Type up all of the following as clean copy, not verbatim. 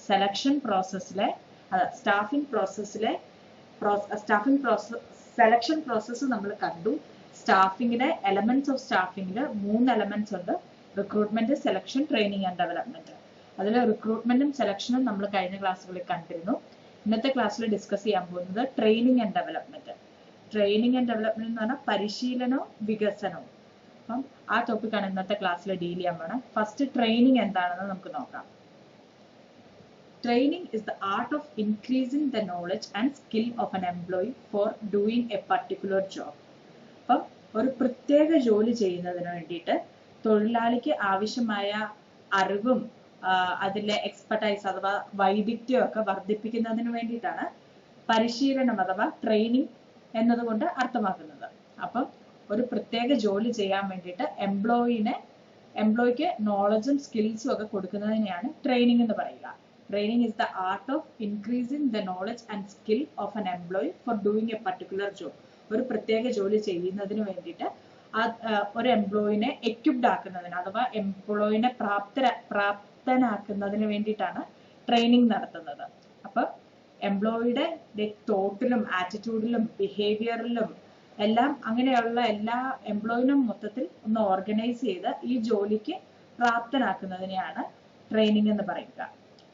Selection പ്രോസസ്സിലെ staffing process selection process നമ്മൾ കണ്ടു. സ്റ്റാഫിങ്ങിലെ എലമെന്റ്സ് ഓഫ് സ്റ്റാഫിങ്ങില് 3 എലമെന്റ്സ് ഉണ്ട്. Recruitment, selection, training and development. അതിൽ റിക്രൂട്ട്മെന്റും സെലക്ഷനും നമ്മൾ കഴിഞ്ഞ ക്ലാസ്സുകളിൽ കണ്ടിരുന്നു. ഇന്നത്തെ ക്ലാസ്സിൽ ഡിസ്കസ് ചെയ്യാൻ പോകുന്നത് training and development. Training and development എന്ന് പറഞ്ഞാൽ പരിശീലനവും വികസനവും. അപ്പം ആ ടോപ്പിക്കാണ് ഇന്നത്തെ ക്ലാസ്സിൽ ഡീൽ ചെയ്യാൻ പോണത്. ഫസ്റ്റ് ട്രെയിനിങ് എന്താണെന്ന് നമുക്ക് നോക്കാം. Training is the art of increasing the knowledge and skill of an employee for doing a particular job. അപ്പം ഒരു പ്രത്യേക ജോലി ചെയ്യുന്നതിന് വേണ്ടിയിട്ട് തൊഴിലാളിക്ക് ആവശ്യമായ അറിവും അതിലെ എക്സ്പെർട്ടൈസ് അഥവാ വൈദഗ്ധ്യം ഒക്കെ വർദ്ധിപ്പിക്കുന്നതിന് വേണ്ടിയിട്ടാണ് പരിശീലനം അഥവാ ട്രെയിനിങ് എന്നതുകൊണ്ട് അർത്ഥമാക്കുന്നത്. അപ്പം ഒരു പ്രത്യേക ജോലി ചെയ്യാൻ വേണ്ടിയിട്ട് എംപ്ലോയിക്ക് നോളജും സ്കിൽസും ഒക്കെ കൊടുക്കുന്നതിനെയാണ് ട്രെയിനിങ് എന്ന് പറയുക. Training is the art of increasing the knowledge and skill of an employee for doing a particular job. ഒരു പ്രത്യേക ജോലി ചെയ്യുന്നതിന് വേണ്ടിയിട്ട് ഒരു എംപ്ലോയിനെ എക്യുപ്ഡ് ആക്കുന്നതിന് അഥവാ എംപ്ലോയിനെ പ്രാപ്തനാക്കുന്നതിന് വേണ്ടിയിട്ടാണ് ട്രെയിനിങ് നടത്തുന്നത്. അപ്പൊ എംപ്ലോയിയുടെ തോട്ടിലും ആറ്റിറ്റ്യൂഡിലും ബിഹേവിയറിലും എല്ലാം അങ്ങനെയുള്ള എല്ലാ എംപ്ലോയിനും മൊത്തത്തിൽ ഒന്ന് ഓർഗനൈസ് ചെയ്ത് ഈ ജോലിക്ക് പ്രാപ്തനാക്കുന്നതിനെയാണ് ട്രെയിനിങ് എന്ന് പറയുക.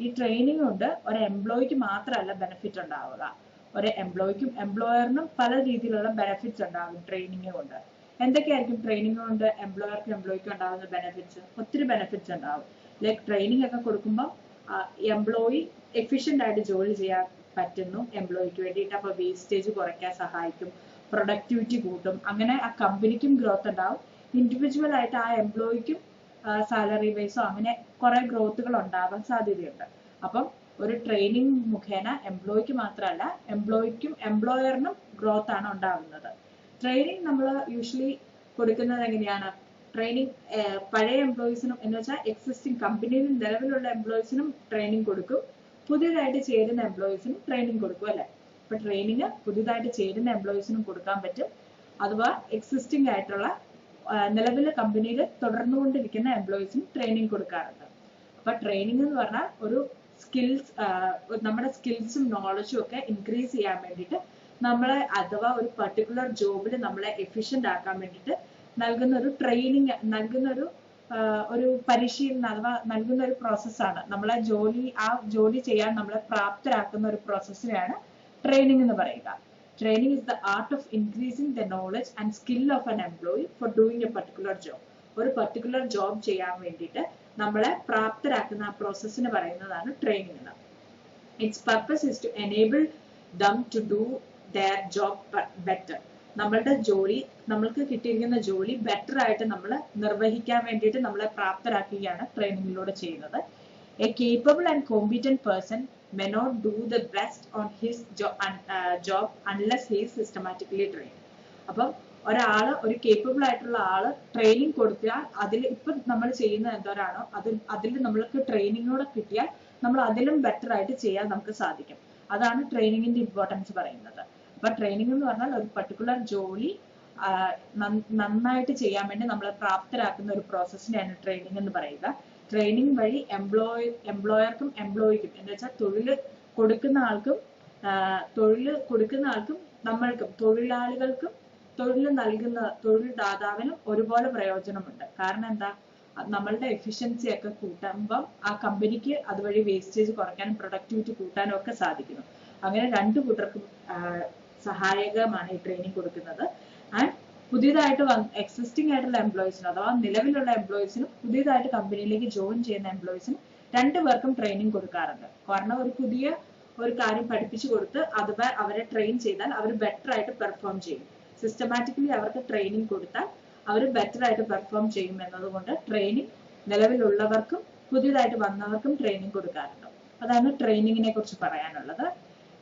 ഈ ട്രെയിനിങ് കൊണ്ട് ഒരു എംപ്ലോയിക്ക് മാത്രമല്ല ബെനിഫിറ്റ് ഉണ്ടാവുക, ഒരു എംപ്ലോയിക്കും എംപ്ലോയറിനും പല രീതിയിലുള്ള ബെനിഫിറ്റ്സ് ഉണ്ടാകും ട്രെയിനിങ് കൊണ്ട്. എന്തൊക്കെയായിരിക്കും ട്രെയിനിങ് കൊണ്ട് എംപ്ലോയിക്കും ഉണ്ടാകുന്ന ബെനിഫിറ്റ്സ്? ഒത്തിരി ബെനിഫിറ്റ്സ് ഉണ്ടാവും. ലൈക്ക് ട്രെയിനിങ് ഒക്കെ കൊടുക്കുമ്പോൾ എംപ്ലോയി എഫിഷ്യന്റ് ആയിട്ട് ജോലി ചെയ്യാൻ പറ്റുന്നു എംപ്ലോയിക്ക് വേണ്ടിയിട്ട്. അപ്പോൾ വേസ്റ്റേജ് കുറയ്ക്കാൻ സഹായിക്കും, പ്രൊഡക്ടിവിറ്റി കൂട്ടും, അങ്ങനെ ആ കമ്പനിക്കും ഗ്രോത്ത് ഉണ്ടാവും, ഇൻഡിവിജ്വൽ ആയിട്ട് ആ എംപ്ലോയിക്കും സാലറി വൈസോ അങ്ങനെ കുറെ ഗ്രോത്തുകൾ ഉണ്ടാവാൻ സാധ്യതയുണ്ട്. അപ്പം ഒരു ട്രെയിനിങ് മുഖേന എംപ്ലോയിക്ക് മാത്രമല്ല എംപ്ലോയിക്കും എംപ്ലോയറിനും ഗ്രോത്ത് ആണ് ഉണ്ടാവുന്നത്. ട്രെയിനിങ് നമ്മൾ യൂഷ്വലി കൊടുക്കുന്നത് എങ്ങനെയാണ്? ട്രെയിനിങ് പഴയ എംപ്ലോയീസിനും എന്ന് വെച്ചാൽ എക്സിസ്റ്റിംഗ് കമ്പനിയിൽ നിലവിലുള്ള എംപ്ലോയീസിനും ട്രെയിനിങ് കൊടുക്കും, പുതിയതായിട്ട് ചേരുന്ന എംപ്ലോയീസിനും ട്രെയിനിങ് കൊടുക്കും അല്ലെ. അപ്പൊ ട്രെയിനിങ് പുതിയതായിട്ട് ചേരുന്ന എംപ്ലോയീസിനും കൊടുക്കാൻ പറ്റും, അഥവാ എക്സിസ്റ്റിംഗ് ആയിട്ടുള്ള നിലവിലെ കമ്പനിയിൽ തുടർന്നുകൊണ്ടിരിക്കുന്ന എംപ്ലോയീസിന് ട്രെയിനിങ് കൊടുക്കാറുണ്ട്. അപ്പൊ ട്രെയിനിങ് എന്ന് പറഞ്ഞാൽ ഒരു നമ്മുടെ സ്കിൽസും നോളജും ഒക്കെ ഇൻക്രീസ് ചെയ്യാൻ വേണ്ടിയിട്ട് നമ്മളെ അഥവാ ഒരു പർട്ടിക്കുലർ ജോബിൽ നമ്മളെ എഫിഷ്യന്റ് ആക്കാൻ വേണ്ടിയിട്ട് നൽകുന്ന ഒരു ട്രെയിനിങ്, ഒരു പരിശീലനം അഥവാ നൽകുന്ന ഒരു പ്രോസസ്സാണ്. നമ്മളെ ആ ജോലി ചെയ്യാൻ നമ്മളെ പ്രാപ്തരാക്കുന്ന ഒരു പ്രോസസ്സിനെയാണ് ട്രെയിനിങ് എന്ന് പറയുക. Training is the art of increasing the knowledge and skill of an employee for doing a particular job. ഒരു പർട്ടിക്കുലർ ജോബ് ചെയ്യാൻ വേണ്ടിയിട്ട് നമ്മളെ പ്രാപ്തരാക്കുന്ന ആ പ്രോസസ്സിന് പറയുന്നതാണ് ട്രെയിനിങ് എന്ന്. Its purpose is to enable them to do their job better. നമ്മൾക്ക് കിട്ടിയിരിക്കുന്ന ജോലി ബെറ്റർ ആയിട്ട് നമ്മൾ നിർവഹിക്കാൻ വേണ്ടിയിട്ട് നമ്മളെ പ്രാപ്തരാക്കുകയാണ് ട്രെയിനിങ്ങിലൂടെ ചെയ്യുന്നത്. A capable and competent person may not do the best on his job unless he is systematically trained. അപ്പം ഒരു കേപ്പബിൾ ആയിട്ടുള്ള ആള് ട്രെയിനിങ് കൊടുത്താൽ ഇപ്പം നമ്മൾ ചെയ്യുന്ന എന്തോരാണോ അതിൽ നമ്മൾക്ക് ട്രെയിനിങ്ങോടെ കിട്ടിയാൽ നമ്മൾ അതിലും ബെറ്റർ ആയിട്ട് ചെയ്യാൻ നമുക്ക് സാധിക്കും. അതാണ് ട്രെയിനിങ്ങിന്റെ ഇമ്പോർട്ടൻസ് പറയുന്നത്. അപ്പൊ ട്രെയിനിങ് എന്ന് പറഞ്ഞാൽ ഒരു പർട്ടിക്കുലർ ജോലി നന്നായിട്ട് ചെയ്യാൻ വേണ്ടി നമ്മളെ പ്രാപ്തരാക്കുന്ന ഒരു പ്രോസസ്സിനെയാണ് ട്രെയിനിങ് എന്ന് പറയുക. ട്രെയിനിങ് വഴി എംപ്ലോയർക്കും എംപ്ലോയിക്കും എന്ന് വെച്ചാൽ തൊഴിൽ കൊടുക്കുന്ന ആൾക്കും നമ്മൾക്കും തൊഴിലാളികൾക്കും തൊഴിൽ ദാതാവിനും ഒരുപോലെ പ്രയോജനമുണ്ട്. കാരണം എന്താ? നമ്മളുടെ എഫിഷ്യൻസി ഒക്കെ കൂട്ടുമ്പം ആ കമ്പനിക്ക് അതുവഴി വേസ്റ്റേജ് കുറയ്ക്കാനും പ്രൊഡക്ടിവിറ്റി കൂട്ടാനും ഒക്കെ സാധിക്കുന്നു. അങ്ങനെ രണ്ടു കൂട്ടർക്കും സഹായകമാണ് ഈ ട്രെയിനിങ് കൊടുക്കുന്നത്. ആൻഡ് പുതിയതായിട്ട് എക്സിസ്റ്റിംഗ് ആയിട്ടുള്ള എംപ്ലോയീസിനും അഥവാ നിലവിലുള്ള എംപ്ലോയീസിനും പുതിയതായിട്ട് കമ്പനിയിലേക്ക് ജോയിൻ ചെയ്യുന്ന എംപ്ലോയീസിനും രണ്ടുപേർക്കും ട്രെയിനിങ് കൊടുക്കാറുണ്ട്. കാരണം ഒരു കാര്യം പഠിപ്പിച്ചു കൊടുത്ത് അഥവാ അവരെ ട്രെയിൻ ചെയ്താൽ അവർ ബെറ്റർ ആയിട്ട് പെർഫോം ചെയ്യും. സിസ്റ്റമാറ്റിക്കലി അവർക്ക് ട്രെയിനിങ് കൊടുത്താൽ അവർ ബെറ്റർ ആയിട്ട് പെർഫോം ചെയ്യും എന്നതുകൊണ്ട് ട്രെയിനിങ് നിലവിലുള്ളവർക്കും പുതിയതായിട്ട് വന്നവർക്കും ട്രെയിനിങ് കൊടുക്കാറുണ്ട്. അതാണ് ട്രെയിനിങ്ങിനെ കുറിച്ച് പറയാനുള്ളത്.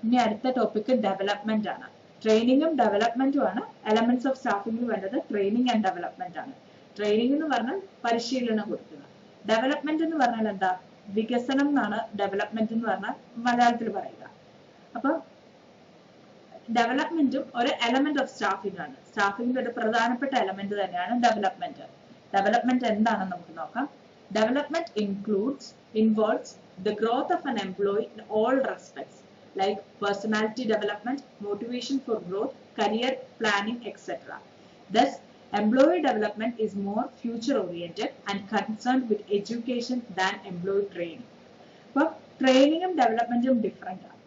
ഇനി അടുത്ത ടോപ്പിക് ഡെവലപ്മെന്റ് ആണ്. ട്രെയിനിങ്ങും ഡെവലപ്മെന്റും ആണ് എലമെന്റ്സ് ഓഫ് സ്റ്റാഫിംഗിൽ വേണ്ടത്. ട്രെയിനിങ് ആൻഡ് ഡെവലപ്മെന്റ് ആണ്. ട്രെയിനിങ് എന്ന് പറഞ്ഞാൽ പരിശീലനം കൊടുക്കുക. ഡെവലപ്മെന്റ് എന്ന് പറഞ്ഞാൽ എന്താ? വികസനം എന്നാണ് ഡെവലപ്മെന്റ് എന്ന് പറഞ്ഞാൽ മലയാളത്തിൽ പറയുക. അപ്പൊ ഡെവലപ്മെന്റും ഒരു എലമെന്റ് ഓഫ് സ്റ്റാഫിംഗ് ആണ്. സ്റ്റാഫിംഗിന്റെ ഒരു പ്രധാനപ്പെട്ട എലമെന്റ് തന്നെയാണ് ഡെവലപ്മെന്റ്. ഡെവലപ്മെന്റ് എന്താണെന്ന് നമുക്ക് നോക്കാം. Development involves the growth of an employee in all respects, like personality development, motivation for growth, career planning, etc. Thus, employee development is more future oriented and concerned with education than employee training. അപ്പോൾ ട്രെയിനിങ്ങും ഡെവലപ്മെന്റും different ആണ്.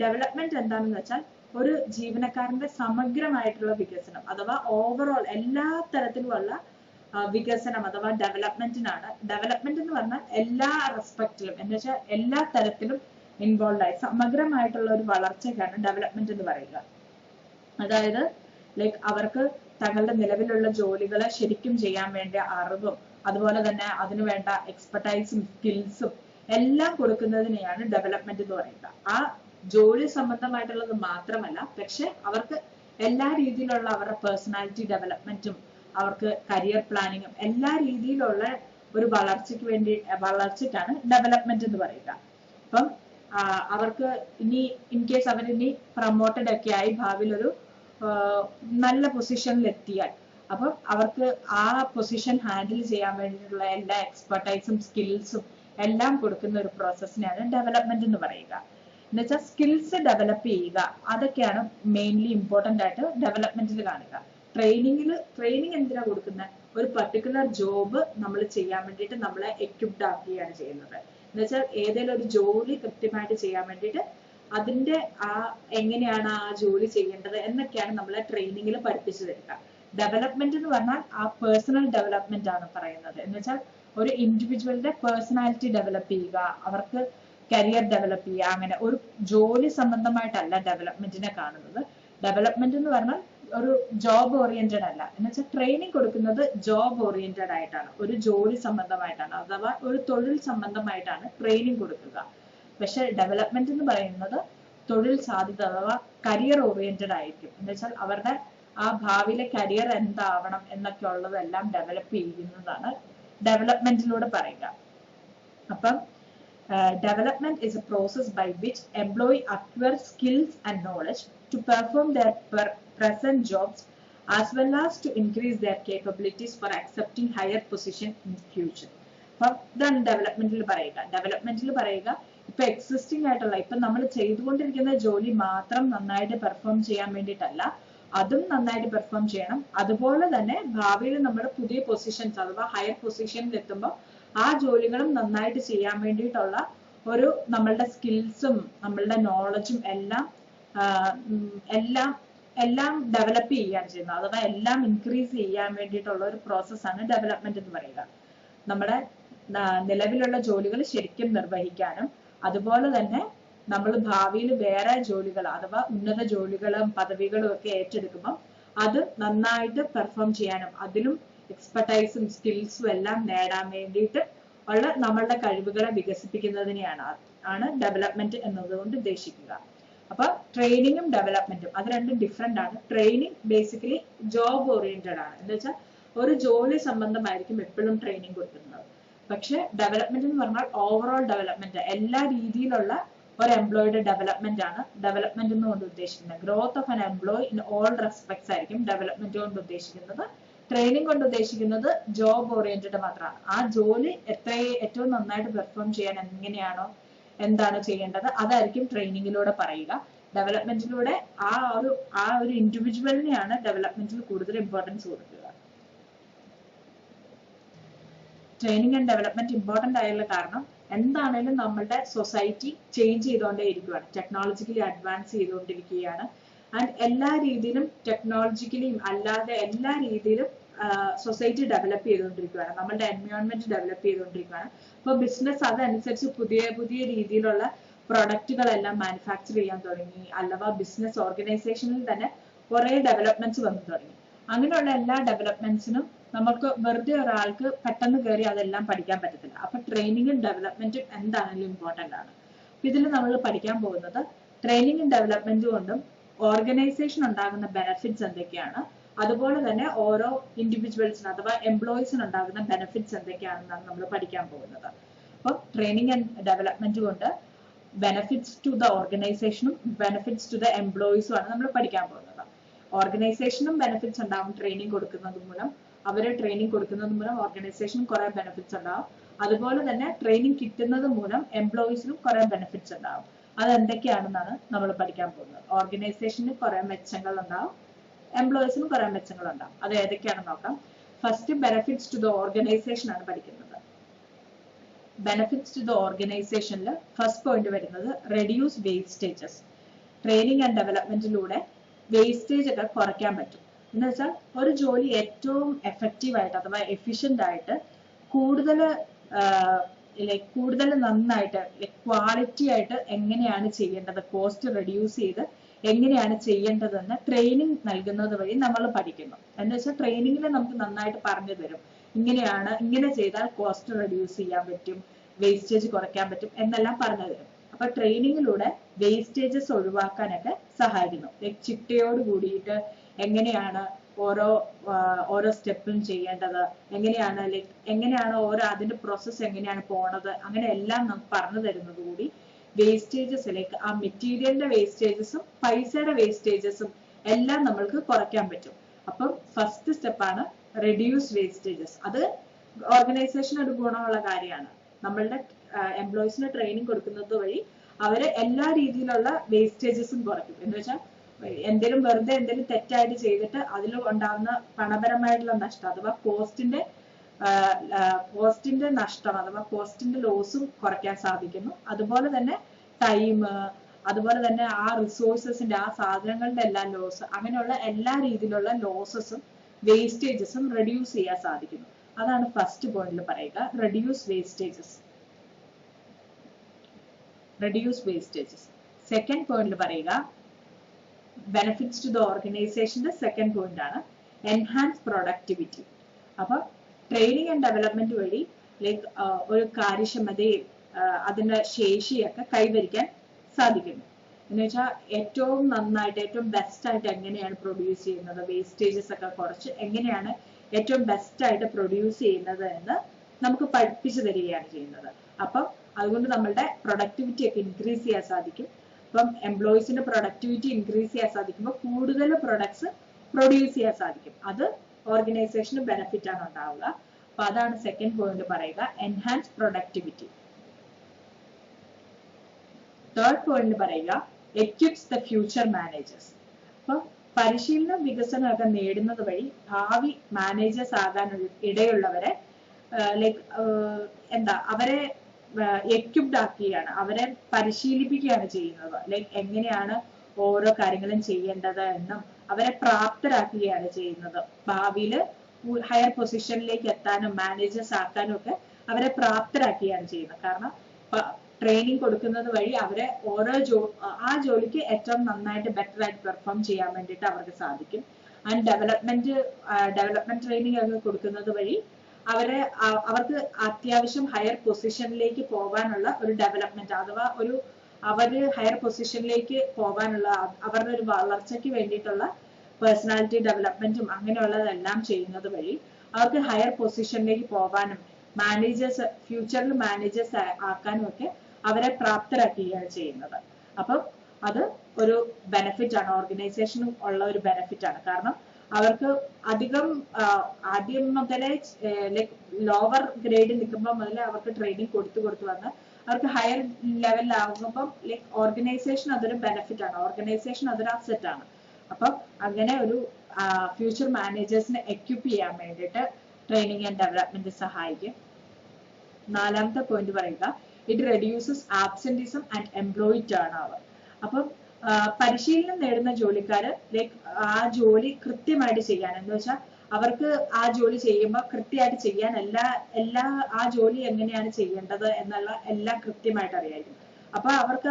Development എന്താണെന്ന് വെച്ചാൽ ഒരു ജീവനക്കാരന്റെ സമഗ്രമായിട്ടുള്ള വികസനം അഥവാ overall എല്ലാ തരത്തിലുമുള്ള വികസനം അഥവാ ഡെവലപ്മെന്റിനാണ്. ഡെവലപ്മെന്റ് എന്ന് പറഞ്ഞാൽ എല്ലാ റെസ്പെക്റ്റിലും എന്ന് വെച്ചാൽ എല്ലാ തരത്തിലും ഇൻവോൾവ് ആയി സമഗ്രമായിട്ടുള്ള ഒരു വളർച്ചയ്ക്കാണ് ഡെവലപ്മെന്റ് എന്ന് പറയുക. അതായത് ലൈക്ക് അവർക്ക് തങ്ങളുടെ നിലവിലുള്ള ജോലികളെ ശരിക്കും ചെയ്യാൻ വേണ്ട അറിവും അതുപോലെ തന്നെ അതിനു വേണ്ട എക്സ്പെർട്ടൈസും സ്കിൽസും എല്ലാം കൊടുക്കുന്നതിനെയാണ് ഡെവലപ്മെന്റ് എന്ന് പറയുക. ആ ജോലി സംബന്ധമായിട്ടുള്ളത് മാത്രമല്ല, പക്ഷെ അവർക്ക് എല്ലാ രീതിയിലുള്ള അവരുടെ പേഴ്സണാലിറ്റി ഡെവലപ്മെന്റും അവർക്ക് കരിയർ പ്ലാനിങ്ങും എല്ലാ രീതിയിലുള്ള ഒരു വളർച്ചയ്ക്കാണ് ഡെവലപ്മെന്റ് എന്ന് പറയുക. അപ്പം അവർക്ക് ഇനി ഇൻ കേസ് അവരിനി പ്രൊമോട്ടഡ് ഒക്കെ ആയി ഭാവിയിൽ ഒരു നല്ല പൊസിഷനിൽ എത്തിയാൽ അപ്പം അവർക്ക് ആ പൊസിഷൻ ഹാൻഡിൽ ചെയ്യാൻ വേണ്ടിയിട്ടുള്ള എല്ലാ എക്സ്പെർട്ടൈസും സ്കിൽസും എല്ലാം കൊടുക്കുന്ന ഒരു പ്രോസസ്സിനെയാണ് ഡെവലപ്മെന്റ് എന്ന് പറയുക. എന്നുവെച്ചാൽ സ്കിൽസ് ഡെവലപ്പ് ചെയ്യുക, അതൊക്കെയാണ് മെയിൻലി ഇമ്പോർട്ടന്റ് ആയിട്ട് ഡെവലപ്മെന്റിൽ കാണുക. ട്രെയിനിങ് എന്തിനാ കൊടുക്കുന്നത്? ഒരു പർട്ടിക്കുലർ ജോബ് നമ്മൾ ചെയ്യാൻ വേണ്ടിയിട്ട് നമ്മളെ എക്വിപ്ഡ് ആക്കുകയാണ് ചെയ്യുന്നത്. എന്നുവെച്ചാൽ ഏതെങ്കിലും ഒരു ജോലി കൃത്യമായിട്ട് ചെയ്യാൻ വേണ്ടിയിട്ട് അതിന്റെ എങ്ങനെയാണ് ആ ജോലി ചെയ്യേണ്ടത് എന്നൊക്കെയാണ് നമ്മളെ ട്രെയിനിങ്ങിൽ പഠിപ്പിച്ചു തരിക. ഡെവലപ്മെന്റ് എന്ന് പറഞ്ഞാൽ ആ പേഴ്സണൽ ഡെവലപ്മെന്റ് ആണ് പറയുന്നത്. എന്ന് വെച്ചാൽ ഒരു ഇൻഡിവിജ്വലിന്റെ പേഴ്സണാലിറ്റി ഡെവലപ്പ് ചെയ്യുക, അവർക്ക് കരിയർ ഡെവലപ്പ് ചെയ്യുക, അങ്ങനെ ഒരു ജോലി സംബന്ധമായിട്ടല്ല ഡെവലപ്മെന്റിനെ കാണുന്നത്. ഡെവലപ്മെന്റ് എന്ന് പറഞ്ഞാൽ ഒരു ജോബ് ഓറിയന്റഡ് അല്ല. എന്ന് വെച്ചാൽ ട്രെയിനിങ് കൊടുക്കുന്നത് ജോബ് ഓറിയന്റഡ് ആയിട്ടാണ്, ഒരു ജോലി സംബന്ധമായിട്ടാണ് അഥവാ ഒരു തൊഴിൽ സംബന്ധമായിട്ടാണ് ട്രെയിനിങ് കൊടുക്കുക. പക്ഷെ ഡെവലപ്മെന്റ് എന്ന് പറയുന്നത് തൊഴിൽ സാധ്യത അഥവാ കരിയർ ഓറിയന്റഡ് ആയിരിക്കും. എന്ന് വെച്ചാൽ അവരുടെ ആ ഭാവിയിലെ കരിയർ എന്താവണം എന്നൊക്കെ ഉള്ളതെല്ലാം ഡെവലപ്പ് ചെയ്യുന്നതാണ് ഡെവലപ്മെന്റിലൂടെ പറയുക. അപ്പം development is a process by which employee acquire skills and knowledge to perform their present jobs as well as to increase their capabilities for accepting higher position in future. അപ്പം ഇതാണ് ഡെവലപ്മെന്റിൽ പറയുക. ഡെവലപ്മെന്റിൽ പറയുക ഇപ്പൊ എക്സിസ്റ്റിംഗ് ആയിട്ടുള്ള ഇപ്പൊ നമ്മൾ ചെയ്തുകൊണ്ടിരിക്കുന്ന ജോലി മാത്രം നന്നായിട്ട് പെർഫോം ചെയ്യാൻ വേണ്ടിയിട്ടല്ല, അതും നന്നായിട്ട് പെർഫോം ചെയ്യണം. അതുപോലെ തന്നെ ഭാവിയിൽ നമ്മൾ പുതിയ പൊസിഷൻസ് അഥവാ ഹയർ പൊസിഷനിൽ എത്തുമ്പോൾ ആ ജോലികളും നന്നായിട്ട് ചെയ്യാൻ വേണ്ടിയിട്ടുള്ള ഒരു നമ്മളുടെ സ്കിൽസും നമ്മളുടെ നോളജും എല്ലാം ഡെവലപ്പ് ചെയ്യാൻ ചെയ്യുന്നത് അഥവാ എല്ലാം ഇൻക്രീസ് ചെയ്യാൻ വേണ്ടിയിട്ടുള്ള ഒരു പ്രോസസ്സാണ് ഡെവലപ്മെന്റ് എന്ന് പറയുക. നമ്മുടെ നിലവിലുള്ള ജോലികൾ ശരിക്കും നിർവഹിക്കാനും അതുപോലെ തന്നെ നമ്മൾ ഭാവിയിൽ വേറെ ജോലികൾ അഥവാ ഉന്നത ജോലികളും പദവികളും ഒക്കെ ഏറ്റെടുക്കുമ്പോൾ അത് നന്നായിട്ട് പെർഫോം ചെയ്യാനും അതിലും എക്സ്പെർട്ടൈസും സ്കിൽസും എല്ലാം നേടാൻ വേണ്ടിയിട്ട് ഉള്ള നമ്മളുടെ കഴിവുകളെ വികസിപ്പിക്കുന്നതിനെയാണ് ഡെവലപ്മെന്റ് എന്നതുകൊണ്ട് ഉദ്ദേശിക്കുക. അപ്പൊ ട്രെയിനിങ്ങും ഡെവലപ്മെന്റും അത് രണ്ടും ഡിഫറെന്റ് ആണ്. ട്രെയിനിങ് ബേസിക്കലി ജോബ് ഓറിയന്റഡ് ആണ്. എന്ന് വെച്ചാൽ ഒരു ജോലി സംബന്ധമായിരിക്കും എപ്പോഴും ട്രെയിനിങ് കൊടുക്കുന്നത്. പക്ഷെ ഡെവലപ്മെന്റ് എന്ന് പറഞ്ഞാൽ ഓവറോൾ ഡെവലപ്മെന്റ് എല്ലാ രീതിയിലുള്ള ഒരു എംപ്ലോയിയുടെ ഡെവലപ്മെന്റ് ആണ് ഡെവലപ്മെന്റ് എന്നുകൊണ്ട് ഉദ്ദേശിക്കുന്നത്. Growth of an employee in all respects ആയിരിക്കും ഡെവലപ്മെന്റ് കൊണ്ട് ഉദ്ദേശിക്കുന്നത്. ട്രെയിനിങ് കൊണ്ട് ഉദ്ദേശിക്കുന്നത് ജോബ് ഓറിയന്റഡ് മാത്രമാണ്. ആ ജോലി ഏറ്റവും നന്നായിട്ട് പെർഫോം ചെയ്യാൻ എന്താണ് ചെയ്യേണ്ടത് അതായിരിക്കും ട്രെയിനിങ്ങിലൂടെ പറയുക. ഡെവലപ്മെന്റിലൂടെ ആ ഒരു ഇൻഡിവിജ്വലിനെയാണ് ഡെവലപ്മെന്റിൽ കൂടുതൽ ഇമ്പോർട്ടൻസ് കൊടുക്കുക. ട്രെയിനിങ് ആൻഡ് ഡെവലപ്മെന്റ് ഇമ്പോർട്ടന്റ് ആയുള്ള കാരണം എന്താണേലും നമ്മളുടെ സൊസൈറ്റി ചേഞ്ച് ചെയ്തുകൊണ്ടേ ഇരിക്കുകയാണ്, ടെക്നോളജിക്കലി അഡ്വാൻസ് ചെയ്തുകൊണ്ടിരിക്കുകയാണ്. ആൻഡ് എല്ലാ രീതിയിലും ടെക്നോളജിക്കലിയും അല്ലാതെ എല്ലാ രീതിയിലും സൊസൈറ്റി ഡെവലപ്പ് ചെയ്തുകൊണ്ടിരിക്കുകയാണ്, നമ്മളുടെ എൻവയോൺമെന്റ് ഡെവലപ്പ് ചെയ്തുകൊണ്ടിരിക്കുകയാണ്. അപ്പോൾ ബിസിനസ് അതനുസരിച്ച് പുതിയ പുതിയ രീതിയിലുള്ള പ്രൊഡക്റ്റുകളെല്ലാം മാനുഫാക്ചർ ചെയ്യാൻ തുടങ്ങി. അഥവാ ബിസിനസ് ഓർഗനൈസേഷനിൽ തന്നെ കുറെ ഡെവലപ്മെന്റ്സ് വന്നു തുടങ്ങി. അങ്ങനെയുള്ള എല്ലാ ഡെവലപ്മെന്റ്സിനും നമുക്ക് വെറുതെ ഒരാൾക്ക് പെട്ടെന്ന് കയറി അതെല്ലാം പഠിക്കാൻ പറ്റത്തില്ല. അപ്പൊ ട്രെയിനിങ്ങും ഡെവലപ്മെന്റും എന്താണെങ്കിലും ഇമ്പോർട്ടന്റ് ആണ്. ഇതിൽ നമ്മൾ പഠിക്കാൻ പോകുന്നത് ട്രെയിനിങ്ങും ഡെവലപ്മെന്റും കൊണ്ടും ഓർഗനൈസേഷൻ ഉണ്ടാകുന്ന ബെനിഫിറ്റ്സ് എന്തൊക്കെയാണ്, അതുപോലെ തന്നെ ഓരോ ഇൻഡിവിജ്വൽസിന് അഥവാ എംപ്ലോയീസിന് ഉണ്ടാകുന്ന ബെനിഫിറ്റ്സ് എന്തൊക്കെയാണെന്നാണ് നമ്മൾ പഠിക്കാൻ പോകുന്നത്. അപ്പം ട്രെയിനിങ് ആൻഡ് ഡെവലപ്മെന്റ് കൊണ്ട് ബെനിഫിറ്റ്സ് ടു ദ ഓർഗനൈസേഷനും ബെനിഫിറ്റ്സ് ടു ദ എംപ്ലോയീസും ആണ് നമ്മൾ പഠിക്കാൻ പോകുന്നത്. ഓർഗനൈസേഷനും ബെനിഫിറ്റ്സ് ഉണ്ടാവും ട്രെയിനിങ് കൊടുക്കുന്നത് മൂലം. അവരെ ട്രെയിനിങ് കൊടുക്കുന്നത് മൂലം ഓർഗനൈസേഷനും കുറെ ബെനിഫിറ്റ്സ് ഉണ്ടാവും. അതുപോലെ തന്നെ ട്രെയിനിങ് കിട്ടുന്നത് മൂലം എംപ്ലോയീസിനും കുറെ ബെനിഫിറ്റ്സ് ഉണ്ടാവും. അത് എന്തൊക്കെയാണെന്നാണ് നമ്മൾ പഠിക്കാൻ പോകുന്നത്. ഓർഗനൈസേഷന് കുറെ മെച്ചങ്ങൾ ഉണ്ടാവും, എംപ്ലോയീസിനും കുറെ മെച്ചങ്ങൾ ഉണ്ടാവും. അത് ഏതൊക്കെയാണെന്ന് നോക്കാം. First benefits to the organisation ആണ് പഠിക്കുന്നത്. ബെനിഫിറ്റ്സ് ടു ദ ഓർഗനൈസേഷനിൽ ഫസ്റ്റ് പോയിന്റ് വരുന്നത് റെഡ്യൂസ് വേസ്റ്റേജസ്. ട്രെയിനിങ് ആൻഡ് ഡെവലപ്മെന്റിലൂടെ വേസ്റ്റേജ് ഒക്കെ കുറയ്ക്കാൻ പറ്റും. എന്ന് വെച്ചാൽ ഒരു ജോലി ഏറ്റവും എഫക്റ്റീവ് ആയിട്ട് അഥവാ എഫിഷ്യന്റ് ആയിട്ട് കൂടുതൽ നന്നായിട്ട് ക്വാളിറ്റി ആയിട്ട് എങ്ങനെയാണ് ചെയ്യേണ്ടത്, കോസ്റ്റ് റെഡ്യൂസ് ചെയ്ത് എങ്ങനെയാണ് ചെയ്യേണ്ടതെന്ന് ട്രെയിനിങ് നൽകുന്നത് വഴി നമ്മൾ പഠിക്കുന്നു. എന്ന് വെച്ചാൽ ട്രെയിനിങ്ങിൽ നമുക്ക് നന്നായിട്ട് പറഞ്ഞു തരും, ഇങ്ങനെ ചെയ്താൽ കോസ്റ്റ് റെഡ്യൂസ് ചെയ്യാൻ പറ്റും, വേസ്റ്റേജ് കുറയ്ക്കാൻ പറ്റും എന്നെല്ലാം പറഞ്ഞു തരും. അപ്പൊ ട്രെയിനിങ്ങിലൂടെ വേസ്റ്റേജസ് ഒഴിവാക്കാനൊക്കെ സഹായിക്കുന്നു. ചിട്ടയോട് കൂടിയിട്ട് എങ്ങനെയാണ് ഓരോ സ്റ്റെപ്പും ചെയ്യേണ്ടത്, എങ്ങനെയാണ് അതിന്റെ പ്രോസസ്സ് എങ്ങനെയാണ് പോണത്, അങ്ങനെ എല്ലാം നമുക്ക് പറഞ്ഞു തരുന്നത് കൂടി വേസ്റ്റേജസിലേക്ക്, ആ മെറ്റീരിയലിന്റെ വേസ്റ്റേജസും പൈസയുടെ വേസ്റ്റേജസും എല്ലാം നമ്മൾക്ക് കുറയ്ക്കാൻ പറ്റും. അപ്പം ഫസ്റ്റ് സ്റ്റെപ്പാണ് റെഡ്യൂസ് വേസ്റ്റേജസ്. അത് ഓർഗനൈസേഷൻ ഒരു ഗുണമുള്ള കാര്യമാണ്. നമ്മളുടെ എംപ്ലോയീസിന് ട്രെയിനിങ് കൊടുക്കുന്നത് വഴി അവര് എല്ലാ രീതിയിലുള്ള വേസ്റ്റേജസും കുറയ്ക്കും. എന്ന് വെച്ചാൽ വെറുതെ എന്തെങ്കിലും തെറ്റായിട്ട് ചെയ്തിട്ട് അതിൽ ഉണ്ടാകുന്ന പണപരമായിട്ടുള്ള നഷ്ടം അഥവാ കോസ്റ്റിന്റെ നഷ്ടം അഥവാ കോസ്റ്റിന്റെ ലോസും കുറയ്ക്കാൻ സാധിക്കുന്നു. അതുപോലെ തന്നെ ടൈം, അതുപോലെ തന്നെ ആ റിസോഴ്സസിന്റെ, ആ സാധനങ്ങളുടെ എല്ലാം ലോസ്, അങ്ങനെയുള്ള എല്ലാ രീതിയിലുള്ള ലോസസും വേസ്റ്റേജസും റെഡ്യൂസ് ചെയ്യാൻ സാധിക്കുന്നു. അതാണ് ഫസ്റ്റ് പോയിന്റിൽ പറയുക, റെഡ്യൂസ് വേസ്റ്റേജസ്. സെക്കൻഡ് പോയിന്റിൽ പറയുക ബെനിഫിറ്റ്സ് ടു ദ ഓർഗനൈസേഷന്റെ സെക്കൻഡ് പോയിന്റ് ആണ് എൻഹാൻസ് പ്രൊഡക്ടിവിറ്റി. അപ്പൊ ട്രെയിനിങ് ആൻഡ് ഡെവലപ്മെന്റ് വഴി ഒരു കാര്യക്ഷമതയും അതിന്റെ ശേഷിയൊക്കെ കൈവരിക്കാൻ സാധിക്കുന്നു. എന്ന് വെച്ചാൽ ഏറ്റവും നന്നായിട്ട്, ഏറ്റവും ബെസ്റ്റ് ആയിട്ട് എങ്ങനെയാണ് പ്രൊഡ്യൂസ് ചെയ്യുന്നത്, വേസ്റ്റേജസ് ഒക്കെ കുറച്ച് എങ്ങനെയാണ് ഏറ്റവും ബെസ്റ്റ് ആയിട്ട് പ്രൊഡ്യൂസ് ചെയ്യുന്നത് എന്ന് നമുക്ക് പഠിപ്പിച്ചു തരികയാണ് ചെയ്യുന്നത്. അപ്പം അതുകൊണ്ട് നമ്മളുടെ പ്രൊഡക്ടിവിറ്റി ഒക്കെ ഇൻക്രീസ് ചെയ്യാൻ സാധിക്കും. അപ്പം എംപ്ലോയീസിന്റെ പ്രൊഡക്ടിവിറ്റി ഇൻക്രീസ് ചെയ്യാൻ സാധിക്കുമ്പോൾ കൂടുതൽ പ്രൊഡക്ട്സ് പ്രൊഡ്യൂസ് ചെയ്യാൻ സാധിക്കും. അത് ഓർഗനൈസേഷന് ബെനിഫിറ്റ് ആണ് ഉണ്ടാവുക. അപ്പൊ അതാണ് സെക്കൻഡ് പോയിന്റ് പറയുക, എൻഹാൻസ് പ്രൊഡക്ടിവിറ്റി. തേർഡ് പോയിന്റ് പറയുക എക്വിപ്സ് ദ ഫ്യൂച്ചർ മാനേജേഴ്സ്. അപ്പൊ പരിശീലനം വികസനമൊക്കെ നേടുന്നത് വഴി ഭാവി മാനേജേഴ്സ് ആകാൻ ഇടയുള്ളവരെ അവരെ എക്വിപ്ഡ് ആക്കുകയാണ്, അവരെ പരിശീലിപ്പിക്കുകയാണ് ചെയ്യുന്നത്. എങ്ങനെയാണ് ഓരോ കാര്യങ്ങളും ചെയ്യേണ്ടത് എന്നും അവരെ പ്രാപ്തരാക്കുകയാണ് ചെയ്യുന്നത്. ഭാവിയിൽ ഹയർ പൊസിഷനിലേക്ക് എത്താനും മാനേജേഴ്സ് ആക്കാനും ഒക്കെ അവരെ പ്രാപ്തരാക്കുകയാണ് ചെയ്യുന്നത്. കാരണം ട്രെയിനിങ് കൊടുക്കുന്നത് വഴി അവരെ ആ ജോലിക്ക് ഏറ്റവും നന്നായിട്ട് ബെറ്റർ ആയിട്ട് പെർഫോം ചെയ്യാൻ വേണ്ടിയിട്ട് അവർക്ക് സാധിക്കും. ആൻഡ് ഡെവലപ്മെന്റ് ട്രെയിനിങ് ഒക്കെ കൊടുക്കുന്നത് വഴി അവർക്ക് അത്യാവശ്യം ഹയർ പൊസിഷനിലേക്ക് പോകാനുള്ള ഒരു ഡെവലപ്മെന്റ് അഥവാ അവര് ഹയർ പൊസിഷനിലേക്ക് പോകാനുള്ള അവരുടെ ഒരു വളർച്ചയ്ക്ക് വേണ്ടിയിട്ടുള്ള പേഴ്സണാലിറ്റി ഡെവലപ്മെന്റും അങ്ങനെയുള്ളതെല്ലാം ചെയ്യുന്നത് വഴി അവർക്ക് ഹയർ പൊസിഷനിലേക്ക് പോകാനും ഫ്യൂച്ചറിൽ മാനേജേഴ്സ് ആക്കാനും ഒക്കെ അവരെ പ്രാപ്തരാക്കുകയാണ് ചെയ്യുന്നത്. അപ്പം അത് ഒരു ബെനിഫിറ്റ് ആണ്, ഓർഗനൈസേഷനും ഉള്ള ഒരു ബെനിഫിറ്റ് ആണ്. കാരണം അവർക്ക് ആദ്യം മുതലേ ലോവർ ഗ്രേഡിൽ നിൽക്കുമ്പോൾ മുതലേ അവർക്ക് ട്രെയിനിങ് കൊടുത്തു വന്ന് അവർക്ക് ഹയർ ലെവലിലാകുമ്പം ഓർഗനൈസേഷൻ അതൊരു ബെനിഫിറ്റ് ആണ്, ഓർഗനൈസേഷൻ അതൊരു അസറ്റ് ആണ്. അപ്പം അങ്ങനെ ഒരു ഫ്യൂച്ചർ മാനേജേഴ്സിനെ എക്വിപ്പ് ചെയ്യാൻ വേണ്ടിയിട്ട് ട്രെയിനിങ് ആൻഡ് ഡെവലപ്മെന്റ് സഹായിക്കും. നാലാമത്തെ പോയിന്റ് പറയുക it reduces absenteeism and employee turn over. അപ്പം പരിശീലനം നേടുന്ന ജോലിക്കാര് ആ ജോലി കൃത്യമായിട്ട് ചെയ്യാൻ, എന്ന് വെച്ചാൽ അവർക്ക് ആ ജോലി ചെയ്യുമ്പോൾ കൃത്യമായിട്ട് ചെയ്യാൻ ആ ജോലി എങ്ങനെയാണ് ചെയ്യേണ്ടത് എന്നുള്ള എല്ലാം കൃത്യമായിട്ട് അറിയായിരിക്കും. അപ്പൊ അവർക്ക്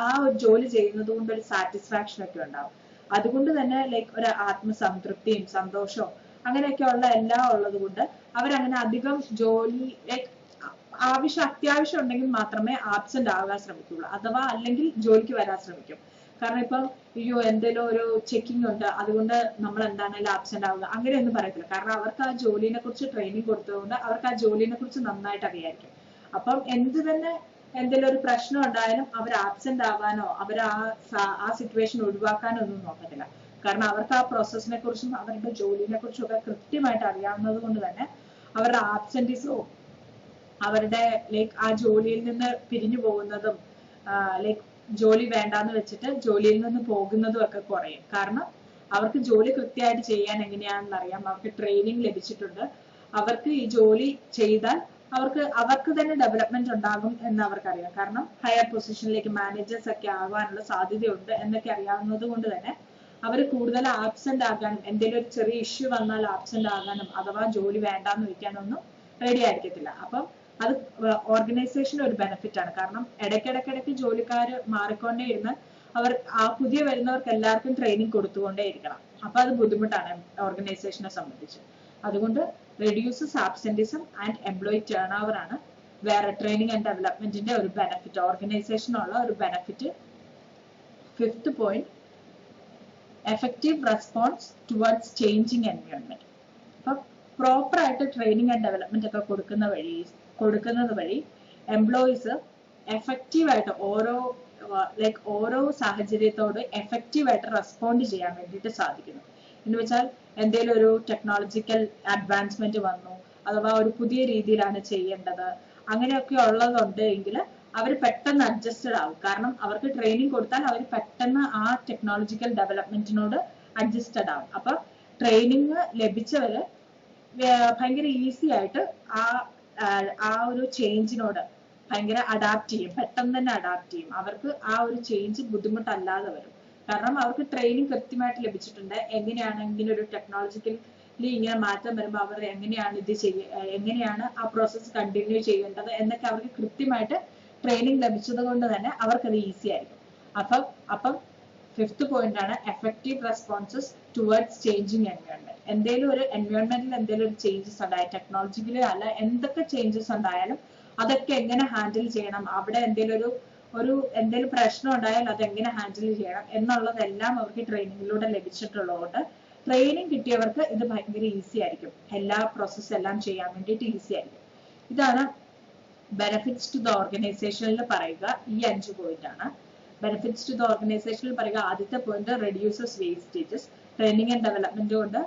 ആ ഒരു ജോലി ചെയ്യുന്നത് കൊണ്ട് ഒരു സാറ്റിസ്ഫാക്ഷൻ ഒക്കെ ഉണ്ടാവും. അതുകൊണ്ട് തന്നെ ഒരു ആത്മസംതൃപ്തിയും സന്തോഷവും അങ്ങനെയൊക്കെ ഉള്ള എല്ലാം ഉള്ളത് കൊണ്ട് അവരങ്ങനെ അധികം ജോലി അത്യാവശ്യം ഉണ്ടെങ്കിൽ മാത്രമേ ആബ്സെന്റ് ആകാൻ ശ്രമിക്കുള്ളൂ, അഥവാ അല്ലെങ്കിൽ ജോലിക്ക് വരാൻ ശ്രമിക്കും. കാരണം ഇപ്പം എന്തെങ്കിലും ഒരു ചെക്കിംഗ് ഉണ്ട് അതുകൊണ്ട് നമ്മൾ എന്താണെങ്കിലും ആബ്സെന്റ് ആവുക അങ്ങനെയൊന്നും പറയത്തില്ല. കാരണം അവർക്ക് ആ ജോലിനെ കുറിച്ച് ട്രെയിനിങ് കൊടുത്തതുകൊണ്ട് അവർക്ക് ആ ജോലിനെ കുറിച്ച് നന്നായിട്ട് അറിയായിരിക്കും. അപ്പം എന്തെങ്കിലും ഒരു പ്രശ്നം ഉണ്ടായാലും അവർ ആബ്സെന്റ് ആവാനോ ആ സിറ്റുവേഷൻ ഒഴിവാക്കാനോ ഒന്നും നോക്കത്തില്ല. കാരണം അവർക്ക് ആ പ്രോസസ്സിനെ കുറിച്ചും അവരുടെ ജോലിനെ കുറിച്ചും ഒക്കെ കൃത്യമായിട്ട് അറിയാവുന്നത് കൊണ്ട് തന്നെ അവരുടെ ആബ്സെന്റീസോ അവരുടെ ലൈക്ക് ആ ജോലിയിൽ നിന്ന് പിരിഞ്ഞു പോകുന്നതും ലൈക്ക് ജോലി വേണ്ടാന്ന് വെച്ചിട്ട് ജോലിയിൽ നിന്ന് പോകുന്നതും ഒക്കെ കുറയും. കാരണം അവർക്ക് ജോലി കൃത്യമായിട്ട് ചെയ്യാൻ എങ്ങനെയാണെന്ന് അറിയാം, അവർക്ക് ട്രെയിനിങ് ലഭിച്ചിട്ടുണ്ട്, അവർക്ക് ഈ ജോലി ചെയ്താൽ അവർക്ക് തന്നെ ഡെവലപ്മെന്റ് ഉണ്ടാകും എന്ന് അവർക്കറിയാം. കാരണം ഹയർ പൊസിഷനിലേക്ക് മാനേജേഴ്സ് ഒക്കെ ആവാനുള്ള സാധ്യതയുണ്ട് എന്നൊക്കെ അറിയാവുന്നത് കൊണ്ട് തന്നെ അവർ കൂടുതൽ ആബ്സെന്റ് ആകാനും എന്തെങ്കിലും ഒരു ചെറിയ ഇഷ്യൂ വന്നാൽ ആബ്സെന്റ് ആകാനും അഥവാ ജോലി വേണ്ടാന്ന് വെക്കാനൊന്നും റെഡി ആയിരിക്കത്തില്ല. അപ്പം അത് ഓർഗനൈസേഷന് ഒരു ബെനിഫിറ്റ് ആണ്. കാരണം ഇടയ്ക്കിടയ്ക്കിടയ്ക്ക് ജോലിക്കാർ മാറിക്കൊണ്ടേ ഇരുന്നാൽ അവർ ആ പുതിയ വരുന്നവർക്ക് എല്ലാവർക്കും ട്രെയിനിങ് കൊടുത്തുകൊണ്ടേ ഇരിക്കണം. അപ്പൊ അത് ബുദ്ധിമുട്ടാണ് ഓർഗനൈസേഷനെ സംബന്ധിച്ച്. അതുകൊണ്ട് reduces absenteeism and employee turn over ആണ് വേറെ ട്രെയിനിങ് ആൻഡ് ഡെവലപ്മെന്റിന്റെ ഒരു ബെനിഫിറ്റ്, ഓർഗനൈസേഷനുള്ള ഒരു benefit. Fifth point, effective response towards changing environment. അപ്പൊ പ്രോപ്പർ ആയിട്ട് ട്രെയിനിങ് ആൻഡ് ഡെവലപ്മെന്റ് ഒക്കെ കൊടുക്കുന്നത് വഴി എംപ്ലോയീസ് എഫക്റ്റീവായിട്ട് ഓരോ സാഹചര്യത്തോട് എഫക്റ്റീവായിട്ട് റെസ്പോണ്ട് ചെയ്യാൻ വേണ്ടിയിട്ട് സാധിക്കുന്നു. എന്ന് വെച്ചാൽ എന്തെങ്കിലും ഒരു ടെക്നോളജിക്കൽ അഡ്വാൻസ്മെന്റ് വന്നു, അഥവാ ഒരു പുതിയ രീതിയിലാണ് ചെയ്യേണ്ടത്, അങ്ങനെയൊക്കെ ഉള്ളതുണ്ട് എങ്കിൽ അവർ പെട്ടെന്ന് അഡ്ജസ്റ്റഡ് ആവും. കാരണം അവർക്ക് ട്രെയിനിങ് കൊടുത്താൽ അവർ പെട്ടെന്ന് ആ ടെക്നോളജിക്കൽ ഡെവലപ്മെന്റിനോട് അഡ്ജസ്റ്റഡ് ആവും. അപ്പൊ ട്രെയിനിങ് ലഭിച്ചവര് ഭയങ്കര ഈസി ആയിട്ട് ആ ഒരു ചേഞ്ചിനോട് ഭയങ്കര അഡാപ്റ്റ് ചെയ്യും, പെട്ടെന്ന് തന്നെ അഡാപ്റ്റ് ചെയ്യും. അവർക്ക് ആ ഒരു ചേഞ്ച് ബുദ്ധിമുട്ടല്ലാതെ വരും. കാരണം അവർക്ക് ട്രെയിനിങ് കൃത്യമായിട്ട് ലഭിച്ചിട്ടുണ്ട്, എങ്ങനെയാണ് ഇങ്ങനെ ഒരു ടെക്നോളജിക്കലി ഇങ്ങനെ മാറ്റം വരുമ്പോൾ അവർ എങ്ങനെയാണ് ആ പ്രോസസ്സ് കണ്ടിന്യൂ ചെയ്യേണ്ടത് എന്നൊക്കെ അവർക്ക് കൃത്യമായിട്ട് ട്രെയിനിങ് ലഭിച്ചത് കൊണ്ട് തന്നെ അവർക്കത് ഈസി ആയിരിക്കും. അപ്പം ഫിഫ്ത്ത് പോയിന്റ് ആണ് effective responses towards changing environment. എന്തെങ്കിലും ഒരു എൻവയോൺമെന്റിൽ എന്തെങ്കിലും ഒരു ചേഞ്ചസ് ഉണ്ടായ, ടെക്നോളജിക്കലി അല്ല എന്തൊക്കെ ചേഞ്ചസ് ഉണ്ടായാലും അതൊക്കെ എങ്ങനെ ഹാൻഡിൽ ചെയ്യണം, അവിടെ എന്തെങ്കിലും പ്രശ്നം ഉണ്ടായാൽ അത് എങ്ങനെ ഹാൻഡിൽ ചെയ്യണം എന്നുള്ളതെല്ലാം അവർക്ക് ട്രെയിനിങ്ങിലൂടെ ലഭിച്ചിട്ടുള്ളതുകൊണ്ട് ട്രെയിനിങ് കിട്ടിയവർക്ക് ഇത് ഭയങ്കര ഈസി ആയിരിക്കും. എല്ലാ പ്രോസസ് എല്ലാം ചെയ്യാൻ വേണ്ടിയിട്ട് ഈസി ആയിരിക്കും. ഇതാണ് ബെനിഫിറ്റ്സ് ടു ദ ഓർഗനൈസേഷനിൽ പറയുക. ഈ 5 പോയിന്റ് ആണ് ബെനിഫിറ്റ്സ് ടു ദ ഓർഗനൈസേഷനിൽ പറയുക. ആദ്യത്തെ point reduces wastages. Training and development കൊണ്ട്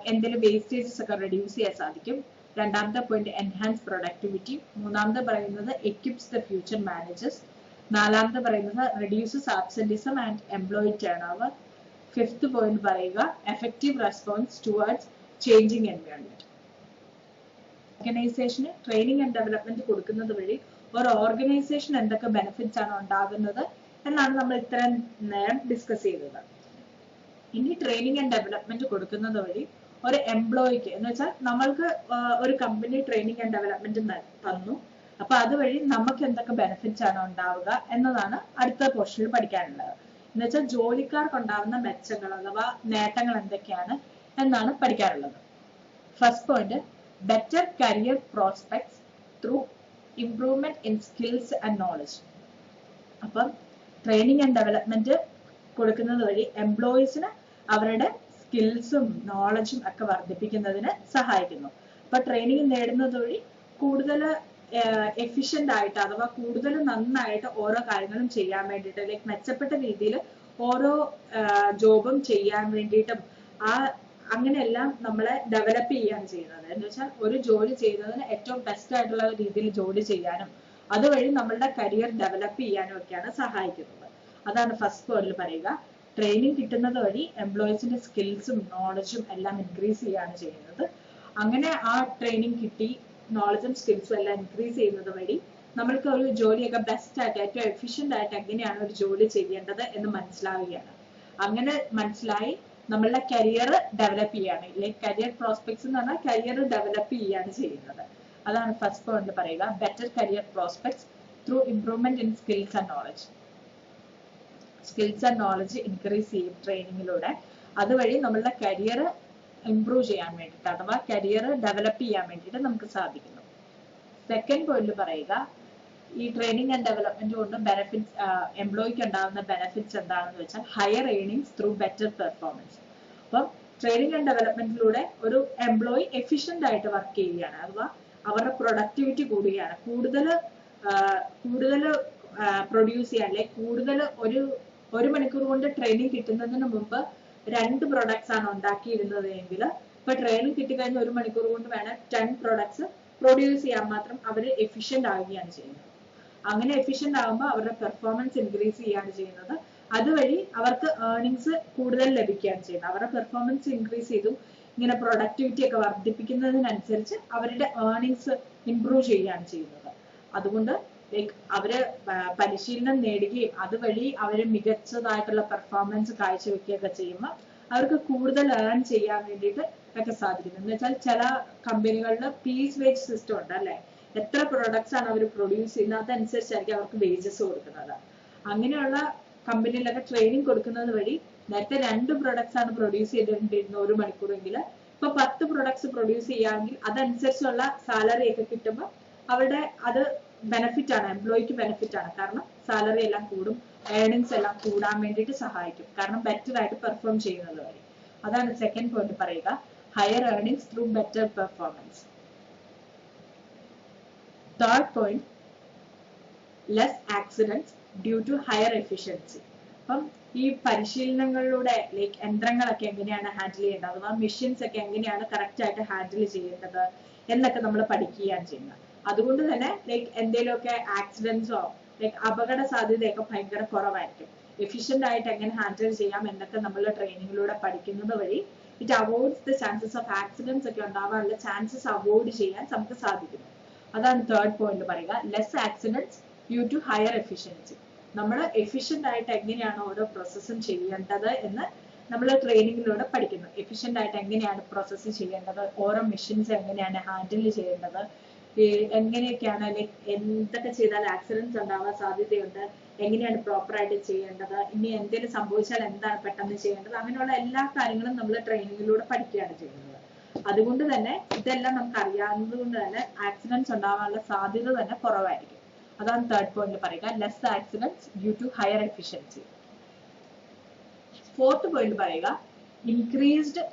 എന്തെങ്കിലും വേസ്റ്റേജസ് ഒക്കെ റെഡ്യൂസ് ചെയ്യാൻ സാധിക്കും. രണ്ടാമത്തെ പോയിന്റ് എൻഹാൻസ് പ്രൊഡക്ടിവിറ്റി. മൂന്നാമത്തെ പറയുന്നത് എക്വിപ്സ് ദ ഫ്യൂച്ചർ മാനേജേഴ്സ്. നാലാമത്തെ പറയുന്നത് reduces absenteeism and employee turn over. Fifth point പറയുക effective response towards changing environment. ഓർഗനൈസേഷന് ട്രെയിനിങ് ആൻഡ് ഡെവലപ്മെന്റ് കൊടുക്കുന്നത് വഴി ഒരു ഓർഗനൈസേഷൻ എന്തൊക്കെ ബെനിഫിറ്റ്സ് ആണ് ഉണ്ടാകുന്നത് എന്നാണ് നമ്മൾ ഇത്രയും നേരം ഡിസ്കസ് ചെയ്തത്. ഇനി ട്രെയിനിങ് ആൻഡ് ഡെവലപ്മെന്റ് കൊടുക്കുന്നത് വഴി ഒരു എംപ്ലോയിക്ക് എന്ന് വെച്ചാൽ നമ്മൾക്ക് ഒരു കമ്പനി ട്രെയിനിങ് ആൻഡ് ഡെവലപ്മെന്റ് തന്നു, അപ്പൊ അതുവഴി നമുക്ക് എന്തൊക്കെ ബെനിഫിറ്റ്സ് ആണ് ഉണ്ടാവുക എന്നതാണ് അടുത്ത പോർഷനിൽ പഠിക്കാനുള്ളത്. എന്ന് വെച്ചാൽ ജോലിക്കാർക്ക് ഉണ്ടാവുന്ന മെച്ചങ്ങൾ അഥവാ നേട്ടങ്ങൾ എന്തൊക്കെയാണ് എന്നാണ് പഠിക്കാനുള്ളത്. First point, better career prospects through improvement in skills and knowledge. അപ്പം ട്രെയിനിങ് ആൻഡ് ഡെവലപ്മെന്റ് കൊടുക്കുന്നത് വഴി എംപ്ലോയീസിന് അവരുടെ സ്കിൽസും നോളജും ഒക്കെ വർദ്ധിപ്പിക്കുന്നതിന് സഹായിക്കുന്നു. അപ്പൊ ട്രെയിനിങ് നേടുന്നത് വഴി കൂടുതൽ എഫിഷ്യന്റ് ആയിട്ട് അഥവാ കൂടുതൽ നന്നായിട്ട് ഓരോ കാര്യങ്ങളും ചെയ്യാൻ വേണ്ടിയിട്ട് ലൈക്ക് മെച്ചപ്പെട്ട രീതിയിൽ ഓരോ ജോബും ചെയ്യാൻ വേണ്ടിയിട്ടും അങ്ങനെയെല്ലാം നമ്മളെ ഡെവലപ്പ് ചെയ്യാണ് ചെയ്യുന്നത്. എന്ന് വെച്ചാൽ ഒരു ജോലി ചെയ്യുന്നതിന് ഏറ്റവും ബെസ്റ്റ് ആയിട്ടുള്ള രീതിയിൽ ജോലി ചെയ്യാനും അതുവഴി നമ്മളുടെ കരിയർ ഡെവലപ്പ് ചെയ്യാനും ഒക്കെയാണ് സഹായിക്കുന്നത്. അതാണ് ഫസ്റ്റ് പോയിന്റിൽ പറയുക. ട്രെയിനിങ് കിട്ടുന്നത് വഴി എംപ്ലോയീസിന്റെ സ്കിൽസും നോളജും എല്ലാം ഇൻക്രീസ് ചെയ്യാണ് ചെയ്യുന്നത്. അങ്ങനെ ആ ട്രെയിനിങ് കിട്ടി നോളജും സ്കിൽസും എല്ലാം ഇൻക്രീസ് ചെയ്യുന്നത് വഴി നമ്മൾക്ക് ഒരു ജോലിയൊക്കെ ബെസ്റ്റ് ആയിട്ട് ഏറ്റവും എഫിഷ്യന്റ് ആയിട്ട് എങ്ങനെയാണ് ഒരു ജോലി ചെയ്യേണ്ടത് എന്ന് മനസ്സിലാവുകയാണ്. അങ്ങനെ മനസ്സിലായി നമ്മളുടെ കരിയർ ഡെവലപ്പ് ചെയ്യാണ്. ലൈക്ക് കരിയർ പ്രോസ്പെക്ട്സ് എന്ന് പറഞ്ഞാൽ കരിയർ ഡെവലപ്പ് ചെയ്യാണ് ചെയ്യുന്നത്. അതാണ് ഫസ്റ്റ് പോയിന്റ് പറയുക. Better career prospects through improvement in skills and knowledge. Skills and knowledge increase ചെയ്യും ട്രെയിനിങ്ങിലൂടെ. അതുവഴി നമ്മളുടെ കരിയർ ഇംപ്രൂവ് ചെയ്യാൻ വേണ്ടിയിട്ട് അഥവാ കരിയർ ഡെവലപ്പ് ചെയ്യാൻ വേണ്ടിയിട്ട് നമുക്ക് സാധിക്കുന്നു. സെക്കൻഡ് പോയിന്റിൽ പറയുക, ഈ ട്രെയിനിങ് ആൻഡ് ഡെവലപ്മെന്റ് കൊണ്ട് ബെനിഫിറ്റ്സ് എംപ്ലോയിക്ക് ഉണ്ടാകുന്ന ബെനിഫിറ്റ്സ് എന്താണെന്ന് വെച്ചാൽ higher earnings through better performance. അപ്പം ട്രെയിനിങ് ആൻഡ് ഡെവലപ്മെന്റിലൂടെ ഒരു എംപ്ലോയി എഫിഷ്യന്റ് ആയിട്ട് വർക്ക് ചെയ്യുകയാണ്, അഥവാ അവരുടെ പ്രൊഡക്ടിവിറ്റി കൂടുകയാണ്. കൂടുതൽ പ്രൊഡ്യൂസ് ചെയ്യാൻ ലൈക്ക് കൂടുതൽ ഒരു മണിക്കൂർ കൊണ്ട് ട്രെയിനിങ് കിട്ടുന്നതിന് മുമ്പ് 2 പ്രൊഡക്ട്സ് ആണ് ഉണ്ടാക്കിയിരുന്നത് എങ്കിൽ ഇപ്പൊ ട്രെയിനിങ് കിട്ടിക്കഴിഞ്ഞ 1 മണിക്കൂർ കൊണ്ട് വേണം 10 പ്രൊഡക്ട്സ് പ്രൊഡ്യൂസ് ചെയ്യാൻ മാത്രം അവർ എഫിഷ്യന്റ് ആവുകയാണ് ചെയ്യുന്നത്. അങ്ങനെ എഫിഷ്യന്റ് ആകുമ്പോൾ അവരുടെ പെർഫോമൻസ് ഇൻക്രീസ് ചെയ്യുകയാണ് ചെയ്യുന്നത്. അതുവഴി അവർക്ക് ഏർണിങ്സ് കൂടുതൽ ലഭിക്കുകയാണ് ചെയ്യുന്നത്. അവരുടെ പെർഫോമൻസ് ഇൻക്രീസ് ചെയ്തു ഇങ്ങനെ പ്രൊഡക്ടിവിറ്റി ഒക്കെ വർദ്ധിപ്പിക്കുന്നതിനനുസരിച്ച് അവരുടെ ഏർണിങ്സ് ഇംപ്രൂവ് ചെയ്യുകയാണ് ചെയ്യുന്നത്. അതുകൊണ്ട് അവര് പരിശീലനം നേടുകയും അതുവഴി അവര് മികച്ചതായിട്ടുള്ള പെർഫോമൻസ് കാഴ്ചവെക്കുകയൊക്കെ ചെയ്യുമ്പോൾ അവർക്ക് കൂടുതൽ ഏൺ ചെയ്യാൻ വേണ്ടിയിട്ട് ഒക്കെ സാധിക്കുന്നു. എന്ന് വെച്ചാൽ ചില കമ്പനികളിൽ പീസ് വേജ് സിസ്റ്റം ഉണ്ട് അല്ലെ. എത്ര പ്രൊഡക്ട്സ് ആണ് അവർ പ്രൊഡ്യൂസ് ചെയ്യുന്നത് അതനുസരിച്ചായിരിക്കും അവർക്ക് വേജസ് കൊടുക്കുന്നത്. അങ്ങനെയുള്ള കമ്പനിയിലൊക്കെ ട്രെയിനിങ് കൊടുക്കുന്നത് വഴി നേരത്തെ 2 പ്രൊഡക്ട്സ് ആണ് പ്രൊഡ്യൂസ് ചെയ്തിട്ടുണ്ടിരുന്നത് 1 മണിക്കൂറെങ്കിൽ, ഇപ്പൊ 10 പ്രൊഡക്ട്സ് പ്രൊഡ്യൂസ് ചെയ്യാമെങ്കിൽ അതനുസരിച്ചുള്ള സാലറി ഒക്കെ കിട്ടുമ്പോൾ അവരുടെ അത് ബെനിഫിറ്റ് ആണ്, എംപ്ലോയിക്ക് ബെനിഫിറ്റ് ആണ്. കാരണം സാലറി എല്ലാം കൂടും, ഏർണിങ്സ് എല്ലാം കൂടാൻ വേണ്ടിയിട്ട് സഹായിക്കും. കാരണം ബെറ്റർ ആയിട്ട് പെർഫോം ചെയ്യുന്നത് വഴി. അതാണ് സെക്കൻഡ് പോയിന്റ് പറയുക, higher earnings through better performance. Third point, less accidents due to higher efficiency. അപ്പം ഈ പരിശീലനങ്ങളിലൂടെ ലൈക്ക് യന്ത്രങ്ങളൊക്കെ എങ്ങനെയാണ് ഹാൻഡിൽ ചെയ്യേണ്ടത്, അഥവാ മെഷീൻസ് ഒക്കെ എങ്ങനെയാണ് കറക്റ്റ് ആയിട്ട് ഹാൻഡിൽ ചെയ്യേണ്ടത് എന്നൊക്കെ നമ്മൾ പഠിക്കുകയാണ് ചെയ്യുന്നത്. അതുകൊണ്ട് തന്നെ ലൈക്ക് എന്തെങ്കിലുമൊക്കെ ആക്സിഡന്റ്സോ ലൈക്ക് അപകട സാധ്യതയൊക്കെ ഭയങ്കര കുറവായിരിക്കും. എഫിഷ്യന്റ് ആയിട്ട് എങ്ങനെ ഹാൻഡിൽ ചെയ്യാം എന്നൊക്കെ നമ്മൾ ട്രെയിനിങ്ങിലൂടെ പഠിക്കുന്നത് വഴി it avoids the chances of accidents ഒക്കെ ഉണ്ടാവാനുള്ള ചാൻസസ് അവോയ്ഡ് ചെയ്യാൻ നമുക്ക് സാധിക്കുന്നു. അതാണ് തേർഡ് പോയിന്റ് പറയുക, less accidents due to higher efficiency. നമ്മൾ എഫിഷ്യന്റ് ആയിട്ട് എങ്ങനെയാണ് ഓരോ പ്രോസസ്സും ചെയ്യേണ്ടത് എന്ന് നമ്മൾ ട്രെയിനിങ്ങിലൂടെ പഠിക്കുന്നു. എഫിഷ്യന്റ് ആയിട്ട് എങ്ങനെയാണ് പ്രോസസ്സ് ചെയ്യേണ്ടത്, ഓരോ മെഷീൻസ് എങ്ങനെയാണ് ഹാൻഡിൽ ചെയ്യേണ്ടത്, എങ്ങനെയൊക്കെയാണ് ലൈക്ക് എന്തൊക്കെ ചെയ്താൽ ആക്സിഡന്റ്സ് ഉണ്ടാവാൻ സാധ്യതയുണ്ട്, എങ്ങനെയാണ് പ്രോപ്പർ ആയിട്ട് ചെയ്യേണ്ടത്, ഇനി എന്തെങ്കിലും സംഭവിച്ചാൽ എന്താണ് പെട്ടെന്ന് ചെയ്യേണ്ടത്, അങ്ങനെയുള്ള എല്ലാ കാര്യങ്ങളും നമ്മൾ ട്രെയിനിങ്ങിലൂടെ പഠിക്കുകയാണ് ചെയ്യുന്നത്. അതുകൊണ്ട് തന്നെ ഇതെല്ലാം നമുക്ക് അറിയാവുന്നത് കൊണ്ട് തന്നെ ആക്സിഡന്റ്സ് ഉണ്ടാവാനുള്ള സാധ്യത തന്നെ കുറവായിരിക്കും. അതാണ് തേർഡ് പോയിന്റ് പറയുക, less accidents due to higher efficiency. Fourth point പറയുക, increased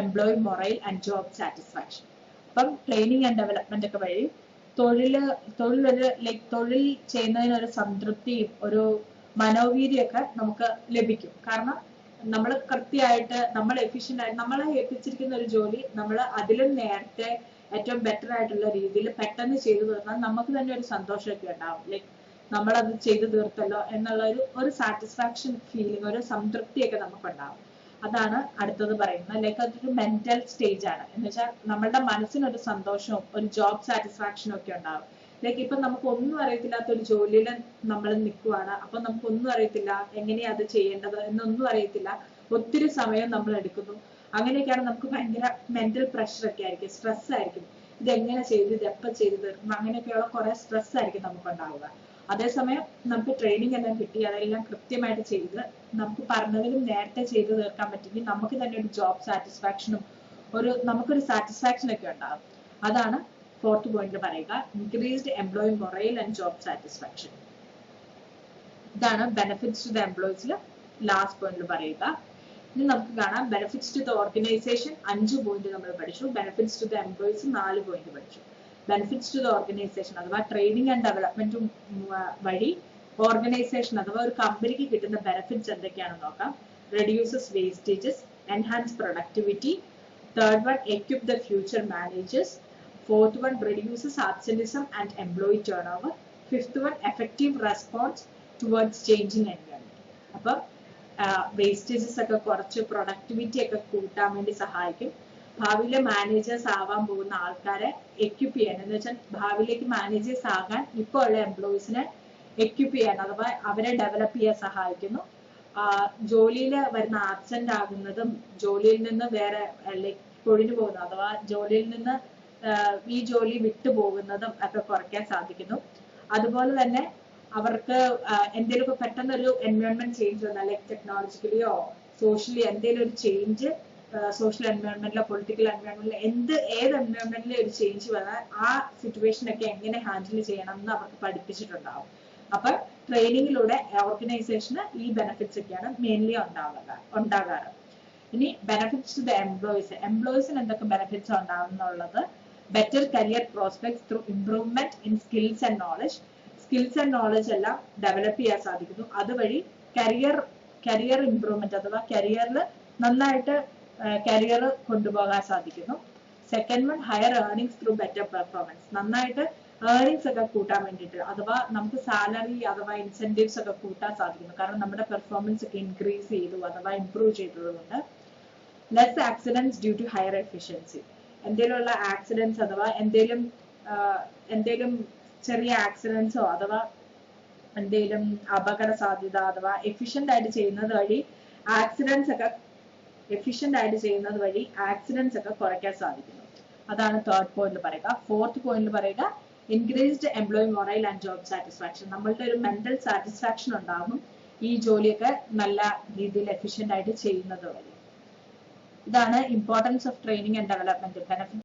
employee morale and job satisfaction. അപ്പം ട്രെയിനിങ് ആൻഡ് ഡെവലപ്മെന്റ് ഒക്കെ വഴി തൊഴിൽ ചെയ്യുന്നതിനൊരു സംതൃപ്തിയും ഒരു മനോവീര്യമൊക്കെ നമുക്ക് ലഭിക്കും. കാരണം നമ്മൾ കൃത്യമായിട്ട് നമ്മൾ എഫിഷ്യന്റ് ആയിട്ട് നമ്മളെ ഏൽപ്പിച്ചിരിക്കുന്ന ഒരു ജോലി നമ്മൾ അതിലും നേരത്തെ ഏറ്റവും ബെറ്റർ ആയിട്ടുള്ള രീതിയിൽ പെട്ടെന്ന് ചെയ്തു തീർന്നാൽ നമുക്ക് തന്നെ ഒരു സന്തോഷമൊക്കെ ഉണ്ടാവും. ലൈക്ക് നമ്മളത് ചെയ്തു തീർത്തല്ലോ എന്നുള്ള ഒരു സാറ്റിസ്ഫാക്ഷൻ ഫീലിംഗ്, ഒരു സംതൃപ്തിയൊക്കെ നമുക്കുണ്ടാവും. അതാണ് അടുത്തത് പറയുന്നത്. ലൈക്ക് അതൊരു മെന്റൽ സ്റ്റേജ് ആണ്. എന്ന് വെച്ചാൽ നമ്മളുടെ മനസ്സിനൊരു സന്തോഷവും ഒരു ജോബ് സാറ്റിസ്ഫാക്ഷനും ഒക്കെ ഉണ്ടാവും. ലൈക്ക് ഇപ്പൊ നമുക്ക് ഒന്നും അറിയത്തില്ലാത്ത ഒരു ജോലിയിൽ നമ്മൾ നിൽക്കുവാണ്, അപ്പൊ നമുക്ക് ഒന്നും അറിയത്തില്ല, എങ്ങനെയാ അത് ചെയ്യേണ്ടത് എന്നൊന്നും അറിയത്തില്ല, ഒത്തിരി സമയം നമ്മൾ എടുക്കുന്നു. അങ്ങനെയൊക്കെയാണ് നമുക്ക് ഭയങ്കര മെന്റൽ പ്രഷർ ഒക്കെ ആയിരിക്കും, സ്ട്രെസ് ആയിരിക്കും. ഇതെങ്ങനെ ചെയ്ത് ഇത് എപ്പോൾ ചെയ്ത് തീർക്കും, അങ്ങനെയൊക്കെയുള്ള കുറെ സ്ട്രെസ് ആയിരിക്കും നമുക്ക് ഉണ്ടാവുക. അതേസമയം നമുക്ക് ട്രെയിനിങ് എല്ലാം കിട്ടി അതെല്ലാം കൃത്യമായിട്ട് ചെയ്ത് നമുക്ക് പറഞ്ഞതിലും നേരത്തെ ചെയ്ത് തീർക്കാൻ പറ്റുമെങ്കിൽ നമുക്ക് തന്നെ ഒരു ജോബ് സാറ്റിസ്ഫാക്ഷനും നമുക്കൊരു സാറ്റിസ്ഫാക്ഷൻ ഒക്കെ ഉണ്ടാകും. അതാണ് ഫോർത്ത് പോയിന്റ് പറയുക, increased employee morale and job satisfaction. ഇതാണ് ബെനിഫിറ്റ്സ് ടു ദ എംപ്ലോയീസിൽ ലാസ്റ്റ് പോയിന്റിൽ പറയുക. ഇനി നമുക്ക് കാണാം benefits to the organisation 5 point നമ്മൾ പഠിച്ചു, benefits to the employees 4 point പഠിച്ചു. ബെനിഫിറ്റ്സ് ടു ദ ഓർഗനൈസേഷൻ അഥവാ ട്രെയിനിങ് ആൻഡ് ഡെവലപ്മെന്റും വഴി ഓർഗനൈസേഷൻ അഥവാ ഒരു കമ്പനിക്ക് കിട്ടുന്ന ബെനിഫിറ്റ്സ് എന്തൊക്കെയാണെന്ന് നോക്കാം. Reduces wastages, enhance productivity. Third one, equip the future managers. Fourth one, reduces absenteeism and employee turn over. Fifth one, effective response towards changing environment. അപ്പം വേസ്റ്റേജസ് ഒക്കെ കുറച്ച് പ്രൊഡക്ടിവിറ്റി ഒക്കെ കൂട്ടാൻ വേണ്ടി സഹായിക്കും. ഭാവിയിലെ മാനേജേഴ്സ് ആവാൻ പോകുന്ന ആൾക്കാരെ എക്വിപ്പ് ചെയ്യാൻ, എന്ന് വെച്ചാൽ ഭാവിയിലേക്ക് മാനേജേഴ്സ് ആകാൻ ഇപ്പോൾ ഉള്ള എംപ്ലോയീസിനെ എക്വിപ്പ് ചെയ്യാൻ അഥവാ അവരെ ഡെവലപ്പ് ചെയ്യാൻ സഹായിക്കുന്നു. ജോലിയിൽ വരുന്ന ആബ്സെന്റ് ആകുന്നതും ജോലിയിൽ നിന്ന് വേറെ ഒഴിഞ്ഞു പോകുന്നത് അഥവാ ജോലിയിൽ നിന്ന് ഈ ജോലി വിട്ടുപോകുന്നതും ഒക്കെ കുറയ്ക്കാൻ സാധിക്കുന്നു. അതുപോലെ തന്നെ അവർക്ക് എന്തെങ്കിലുമൊക്കെ പെട്ടെന്നൊരു എൻവയോൺമെന്റ് ചേഞ്ച് വന്നാൽ ലൈക് ടെക്നോളജിക്കലിയോ സോഷ്യലി എന്തെങ്കിലും ഒരു ചേഞ്ച്, സോഷ്യൽ എൻവയോൺമെന്റിലോ പൊളിറ്റിക്കൽ എൻവയോൺമെന്റിലോ ഏത് എൻവയോൺമെന്റിലെ ഒരു ചേഞ്ച് വന്നാൽ ആ സിറ്റുവേഷനൊക്കെ എങ്ങനെ ഹാൻഡിൽ ചെയ്യണം എന്ന് അവർക്ക് പഠിപ്പിച്ചിട്ടുണ്ടാവും. അപ്പൊ ട്രെയിനിങ്ങിലൂടെ ഓർഗനൈസേഷന് ഈ ബെനിഫിറ്റ്സ് ഒക്കെയാണ് മെയിൻലി ഉണ്ടാകാറ്. ഇനി ബെനിഫിറ്റ്സ് ടു ദ എംപ്ലോയീസിന് എന്തൊക്കെ ബെനിഫിറ്റ്സ് ഉണ്ടാകുന്നുള്ളത്, better career prospects through improvement in skills and knowledge. Skills and knowledge എല്ലാം ഡെവലപ്പ് ചെയ്യാൻ സാധിക്കുന്നു. അതുവഴി കരിയർ ഇംപ്രൂവ്മെന്റ് അഥവാ കരിയറിൽ നന്നായിട്ട് കരിയർ കൊണ്ടുപോകാൻ സാധിക്കുന്നു. Second one higher earnings through better performance. നന്നായിട്ട് ഏർണിംഗ്സ് ഒക്കെ കൂട്ടാൻ വേണ്ടിയിട്ട്, അഥവാ നമുക്ക് സാലറി അഥവാ ഇൻസെന്റീവ്സ് ഒക്കെ കൂട്ടാൻ സാധിക്കുന്നു. കാരണം നമ്മുടെ പെർഫോമൻസ് ഒക്കെ ഇൻക്രീസ് ചെയ്തു അഥവാ ഇംപ്രൂവ് ചെയ്തതുകൊണ്ട്. Less accidents due to higher efficiency. എന്തെങ്കിലുമുള്ള ആക്സിഡൻസ് അഥവാ എന്തെങ്കിലും ചെറിയ ആക്സിഡൻസോ അഥവാ എന്തെങ്കിലും അപകട സാധ്യത അഥവാ എഫിഷ്യന്റ് ആയിട്ട് ചെയ്യുന്നത് വഴി ആക്സിഡൻസ് ഒക്കെ കുറയ്ക്കാൻ സാധിക്കുന്നു. അതാണ് തേർഡ് പോയിന്റ് പറയുക. ഫോർത്ത് പോയിന്റ് പറയുക increased employee morale and job satisfaction. നമ്മളുടെ ഒരു മെന്റൽ സാറ്റിസ്ഫാക്ഷൻ ഉണ്ടാകും ഈ ജോലിയൊക്കെ നല്ല രീതിയിൽ എഫിഷ്യന്റ് ആയിട്ട് ചെയ്യുന്നത് വഴി. ഇതാണ് importance of training and development. Benefit